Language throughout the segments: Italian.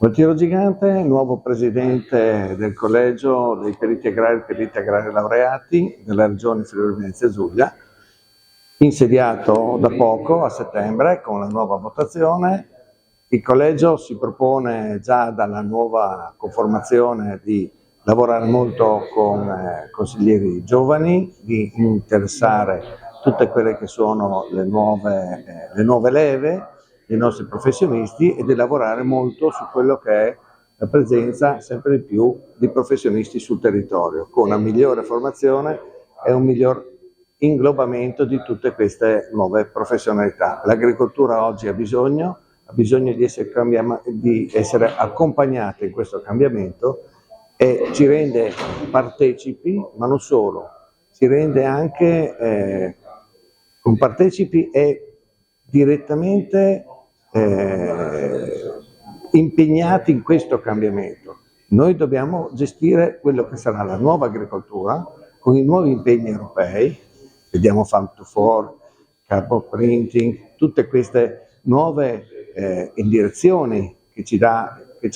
Gualtiero Gigante, nuovo presidente del collegio dei periti agrari laureati della regione Friuli Venezia Giulia, insediato da poco, a settembre, con la nuova votazione. Il collegio si propone già dalla nuova conformazione di lavorare molto con consiglieri giovani, di interessare tutte quelle che sono le nuove leve dei nostri professionisti e di lavorare molto su quello che è la presenza sempre di più di professionisti sul territorio, con una migliore formazione e un miglior inglobamento di tutte queste nuove professionalità. L'agricoltura oggi ha bisogno di essere accompagnata in questo cambiamento e ci rende partecipi, ma non solo, ci rende anche compartecipi e direttamente impegnati in questo cambiamento. Noi dobbiamo gestire quello che sarà la nuova agricoltura con i nuovi impegni europei, vediamo Farm to Fork, carbon printing, tutte queste nuove indirezioni che ci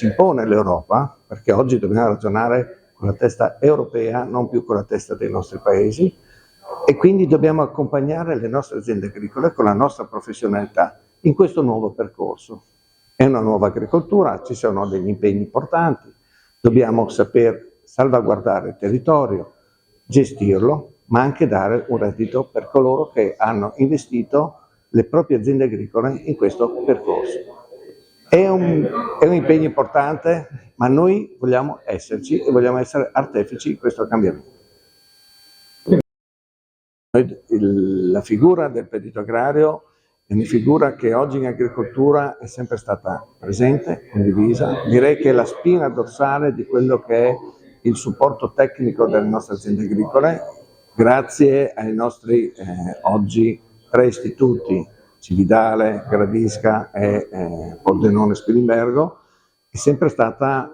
impone l'Europa, perché oggi dobbiamo ragionare con la testa europea, non più con la testa dei nostri paesi, e quindi dobbiamo accompagnare le nostre aziende agricole con la nostra professionalità in questo nuovo percorso. È una nuova agricoltura, ci sono degli impegni importanti, dobbiamo saper salvaguardare il territorio, gestirlo, ma anche dare un reddito per coloro che hanno investito le proprie aziende agricole in questo percorso. È un impegno importante, ma noi vogliamo esserci e vogliamo essere artefici di questo cambiamento. La figura del perito agrario è una figura che oggi in agricoltura è sempre stata presente, condivisa. Direi che è la spina dorsale di quello che è il supporto tecnico delle nostre aziende agricole, grazie ai nostri oggi 3 istituti, Cividale, Gradisca e Pordenone Spilimbergo. È sempre stata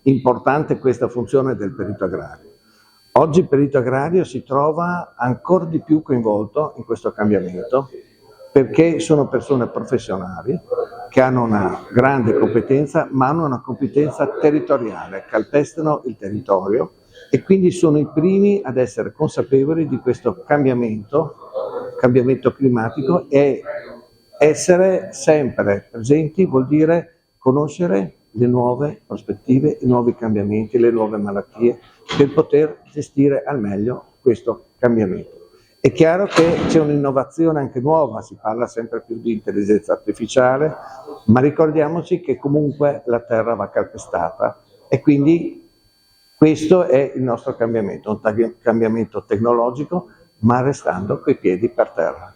importante questa funzione del perito agrario. Oggi il perito agrario si trova ancora di più coinvolto in questo cambiamento, perché sono persone professionali che hanno una grande competenza, ma hanno una competenza territoriale, calpestano il territorio e quindi sono i primi ad essere consapevoli di questo cambiamento climatico, e essere sempre presenti vuol dire conoscere le nuove prospettive, i nuovi cambiamenti, le nuove malattie, per poter gestire al meglio questo cambiamento. È chiaro che c'è un'innovazione anche nuova, si parla sempre più di intelligenza artificiale, ma ricordiamoci che comunque la terra va calpestata e quindi questo è il nostro cambiamento, un cambiamento tecnologico, ma restando coi piedi per terra.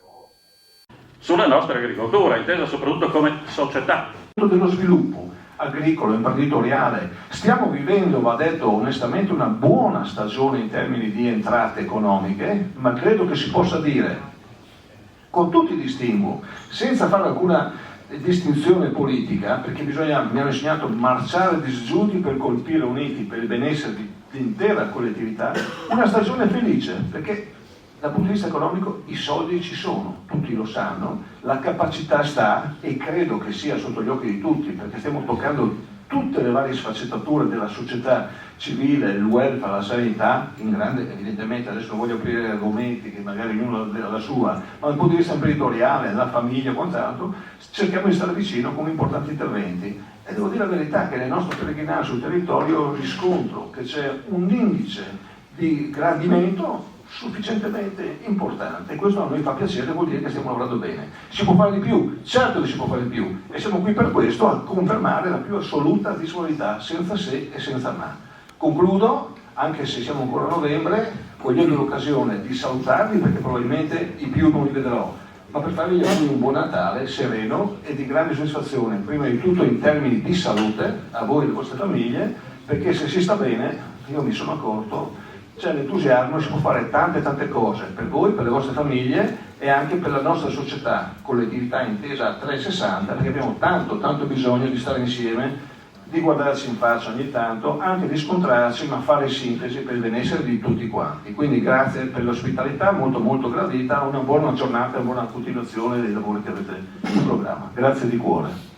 Sulla nostra agricoltura, intesa soprattutto come società. Dello sviluppo agricolo, imprenditoriale, stiamo vivendo, va detto onestamente, una buona stagione in termini di entrate economiche, ma credo che si possa dire, con tutti i distinguo, senza fare alcuna distinzione politica, perché mi hanno insegnato a marciare disgiunti per colpire uniti, per il benessere dell'intera collettività, una stagione felice, perché dal punto di vista economico i soldi ci sono, tutti lo sanno, la capacità sta, e credo che sia sotto gli occhi di tutti, perché stiamo toccando tutte le varie sfaccettature della società civile, il welfare, la sanità, in grande, evidentemente adesso non voglio aprire argomenti che magari ognuno ha la sua, ma dal punto di vista imprenditoriale, la famiglia, quant'altro, cerchiamo di stare vicino con importanti interventi. E devo dire la verità che nel nostro pellegrinaggio sul territorio riscontro che c'è un indice di gradimento sufficientemente importante, e questo a noi fa piacere, vuol dire che stiamo lavorando bene. Si può fare di più? Certo che si può fare di più, e siamo qui per questo, a confermare la più assoluta disponibilità, senza se e senza ma. Concludo, anche se siamo ancora a novembre, cogliendo l'occasione di salutarvi, perché probabilmente i più non li vedrò, ma per farvi gli auguri di un buon Natale sereno e di grande soddisfazione, prima di tutto in termini di salute, a voi e alle vostre famiglie, perché se si sta bene, io mi sono accorto, c'è l'entusiasmo, si può fare tante cose per voi, per le vostre famiglie e anche per la nostra società, collettività intesa a 360, perché abbiamo tanto bisogno di stare insieme, di guardarci in faccia ogni tanto, anche di scontrarci, ma fare sintesi per il benessere di tutti quanti. Quindi grazie per l'ospitalità, molto gradita, una buona giornata e una buona continuazione dei lavori che avete in programma. Grazie di cuore.